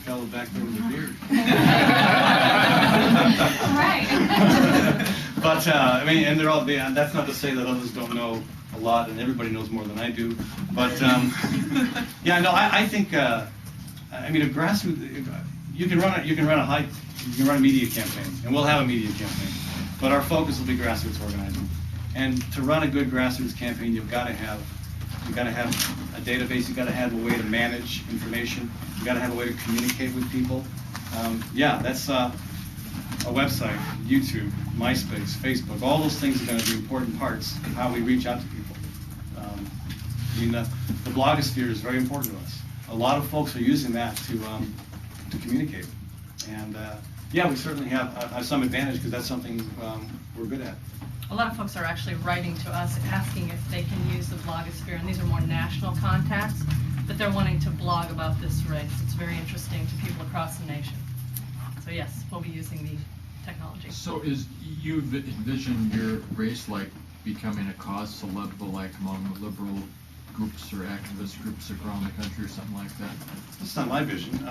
fellow back there with a beard. Right. But I mean, and they're all. That's not to say that others don't know a lot, and everybody knows more than I do. But yeah, no, I think. I mean, a grassroots. You can run a media campaign, and we'll have a media campaign. But our focus will be grassroots organizing. And to run a good grassroots campaign, you've got to have a database. You've got to have a way to manage information. You've got to have a way to communicate with people. Yeah, that's a website, YouTube, MySpace, Facebook. All those things are going to be important parts of how we reach out to people. I mean, the blogosphere is very important to us. A lot of folks are using that to communicate. And yeah, we certainly have some advantage because that's something we're good at. A lot of folks are actually writing to us asking if they can use the blogosphere, and these are more national contacts, but they're wanting to blog about this race. It's very interesting to people across the nation. So yes, we'll be using the technology. So you envision your race like becoming a cause célèbre, like among liberal groups or activist groups around the country or something like that? That's not my vision.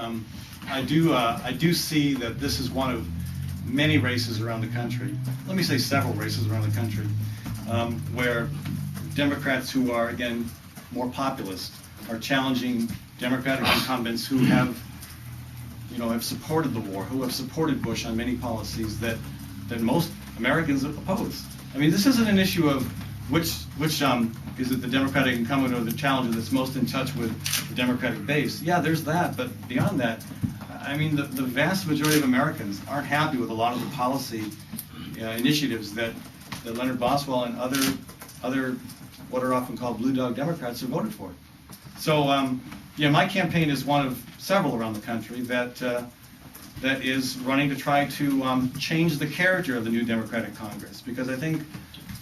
I do see that this is one of many races around the country. Let me say several races around the country where Democrats who are, again, more populist are challenging Democratic incumbents who have supported the war, who have supported Bush on many policies that most Americans oppose. I mean, this isn't an issue of which is it the Democratic incumbent or the challenger that's most in touch with the Democratic base. Yeah, there's that, but beyond that, I mean, the vast majority of Americans aren't happy with a lot of the policy initiatives that Leonard Boswell and other what are often called blue dog Democrats have voted for. So, yeah, my campaign is one of several around the country that is running to try to change the character of the new Democratic Congress, because I think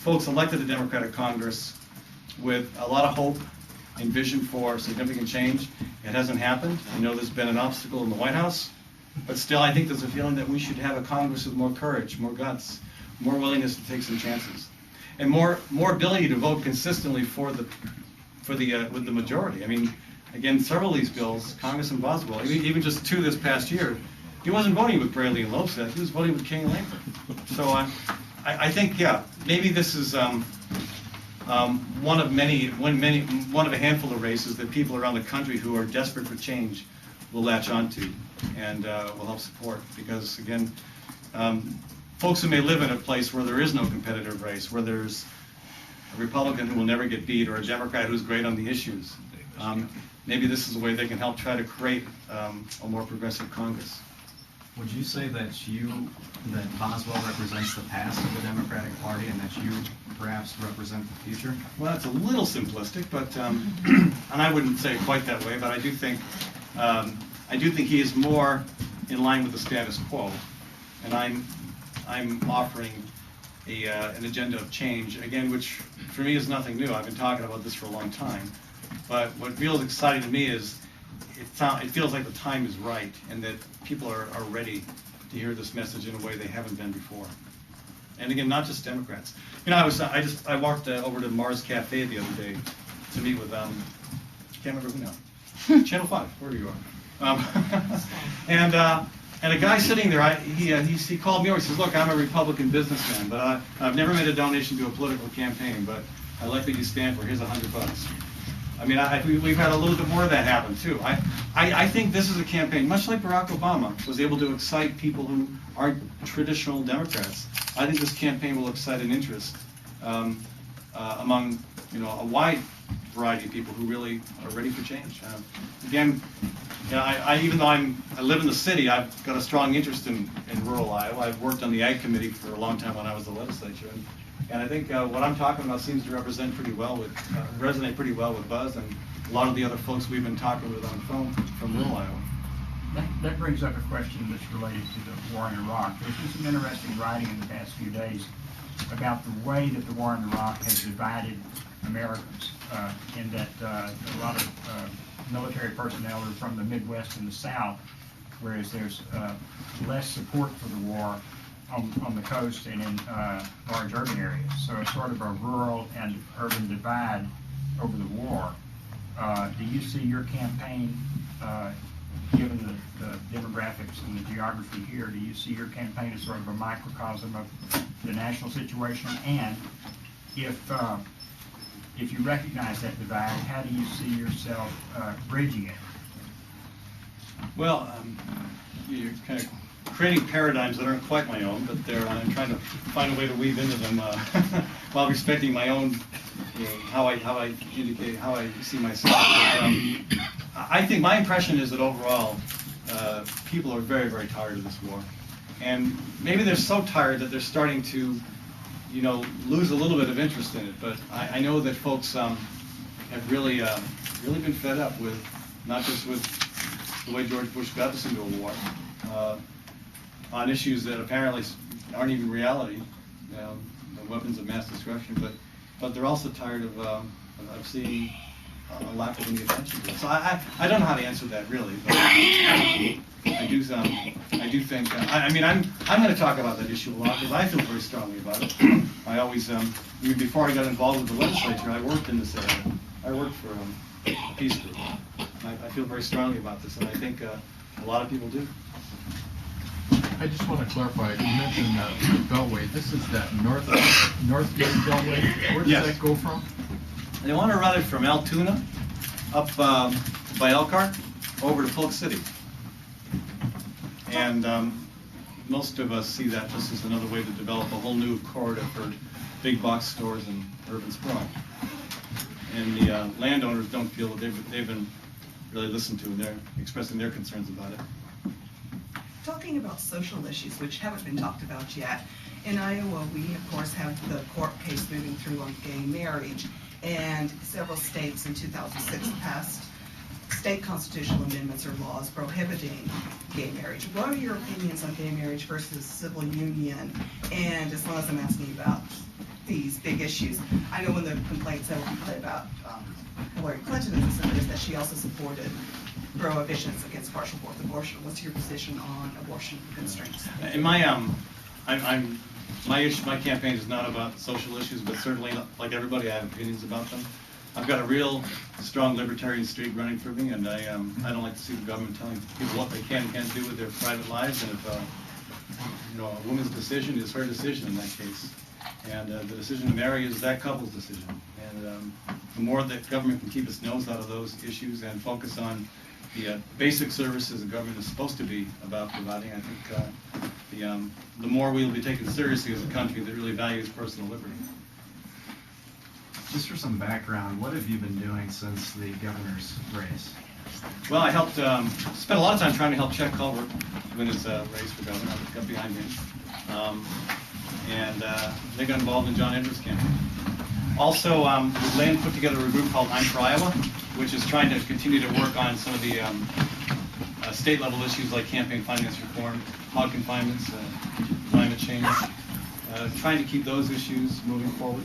folks elected the Democratic Congress with a lot of hope and vision for significant change. It hasn't happened. I know there's been an obstacle in the White House, but still I think there's a feeling that we should have a Congress with more courage, more guts, more willingness to take some chances, and more ability to vote consistently with the majority. I mean, again, several of these bills, Congressman Boswell, even just two this past year, he wasn't voting with Braley and Lopez, he was voting with King and Langford. So I think, yeah, maybe this is one of a handful of races that people around the country who are desperate for change will latch onto and will help support. Because again, folks who may live in a place where there is no competitive race, where there's a Republican who will never get beat or a Democrat who's great on the issues, maybe this is a way they can help try to create a more progressive Congress. Would you say that Boswell represents the past of the Democratic Party and that you perhaps represent the future? Well, that's a little simplistic, but and I wouldn't say it quite that way. But I do think he is more in line with the status quo, and I'm offering an agenda of change again, which for me is nothing new. I've been talking about this for a long time, but what feels exciting to me is it feels like the time is right, and that people are ready to hear this message in a way they haven't been before. And again, not just Democrats. You know, I walked over to Mars Cafe the other day to meet with can't remember who now, Channel 5, wherever you are, and a guy sitting there, he called me over. He says, "Look, I'm a Republican businessman, but I've never made a donation to a political campaign, but I like what you stand for. Here's $100." I mean, we've had a little bit more of that happen too. I think this is a campaign, much like Barack Obama was able to excite people who aren't traditional Democrats. I think this campaign will excite an interest among a wide variety of people who really are ready for change. Again, even though I live in the city, I've got a strong interest in rural Iowa. I've worked on the Ag Committee for a long time when I was the legislature. And I think what I'm talking about seems to resonate pretty well with Buzz and a lot of the other folks we've been talking with on the phone from rural Iowa. That brings up a question that's related to the war in Iraq. There's been some interesting writing in the past few days about the way that the war in Iraq has divided Americans, in that a lot of military personnel are from the Midwest and the South, whereas there's less support for the war on the coast and in large urban areas. So it's sort of a rural and urban divide over the war. Do you see your campaign, given the demographics and the geography here, do you see your campaign as sort of a microcosm of the national situation? And if you recognize that divide, how do you see yourself bridging it? Well, you're kind of creating paradigms that aren't quite my own, but I'm trying to find a way to weave into them while respecting my own, how I indicate, how I see myself. But, I think my impression is that overall, people are very, very tired of this war, and maybe they're so tired that they're starting to, lose a little bit of interest in it. But I know that folks have really been fed up with, not just with the way George Bush got us into a war, on issues that apparently aren't even reality, the weapons of mass destruction, but they're also tired of seeing a lack of any attention to it. So I don't know how to answer that really, but I do think, I'm going to talk about that issue a lot because I feel very strongly about it. I always, even before I got involved with the legislature, I worked in this area. I worked for a peace group. I feel very strongly about this, and I think a lot of people do. I just want to clarify, you mentioned the Beltway. This is that northgate Beltway. Where does Yes. that go from? They want to run it from Altoona up by Elkhart over to Polk City. And most of us see that this is another way to develop a whole new corridor for big box stores and urban sprawl. And the landowners don't feel that they've been really listened to, and they're expressing their concerns about it. Talking about social issues, which haven't been talked about yet, in Iowa, we of course have the court case moving through on gay marriage, and several states in 2006 passed state constitutional amendments or laws prohibiting gay marriage. What are your opinions on gay marriage versus civil union? And as long as I'm asking about these big issues, I know one of the complaints that we play about Hillary Clinton is that she also supported prohibitions against partial birth abortion. What's your position on abortion constraints? In my my campaign is not about social issues, but certainly, like everybody, I have opinions about them. I've got a real strong libertarian streak running for me, and I don't like to see the government telling people what they can and can't do with their private lives. And if a woman's decision is her decision in that case, and the decision to marry is that couple's decision. And the more that government can keep its nose out of those issues and focus on the basic services the government is supposed to be about providing, I think the more we will be taken seriously as a country that really values personal liberty. Just for some background, what have you been doing since the governor's race? Well, I helped, spent a lot of time trying to help Chet Culver win his race for governor. I got behind him. And they got involved in John Edwards' campaign. Also, Lynn put together a group called I'm for Iowa, which is trying to continue to work on some of the state-level issues like campaign finance reform, hog confinements, climate change, trying to keep those issues moving forward.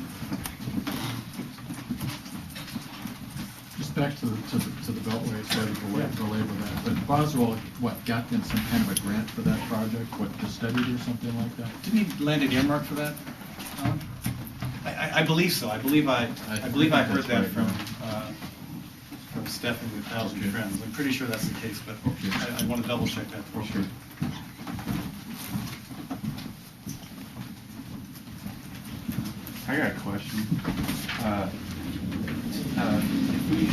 Just back to the Beltway, sorry to belabor that, but Boswell, got them some kind of a grant for that project, to study it or something like that? Didn't he land an earmark for that? I believe so. I believe I heard that's that right, from Stephanie with Thousand Okay. Friends. I'm pretty sure that's the case, but Okay. I want to double check that for sure. I got a question. If we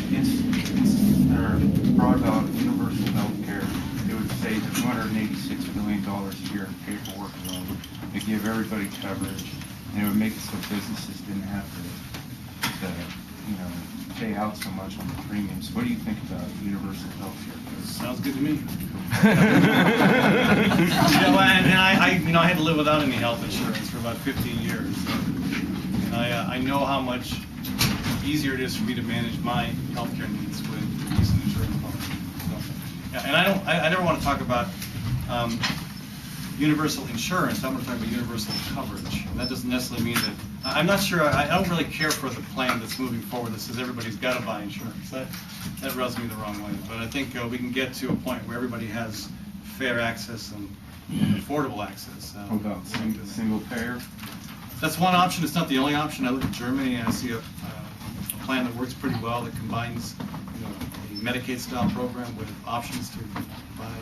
brought about universal health care, it would save $286 million a year in paperwork alone. It'd give everybody coverage, and it would make it so businesses didn't have to pay out so much on the premiums. What do you think about universal health care? Sounds good to me. And I had to live without any health insurance for about 15 years. And I know how much easier it is for me to manage my healthcare needs with decent insurance policy. So, yeah, and I never want to talk about universal insurance. I'm going to talk about universal coverage. And that doesn't necessarily mean that I'm not sure. I don't really care for the plan that's moving forward that says everybody's got to buy insurance. That rubs me the wrong way. But I think we can get to a point where everybody has fair access and affordable access. How about single payer? That's one option. It's not the only option. I look at Germany and I see a plan that works pretty well that combines a Medicaid-style program with options to buy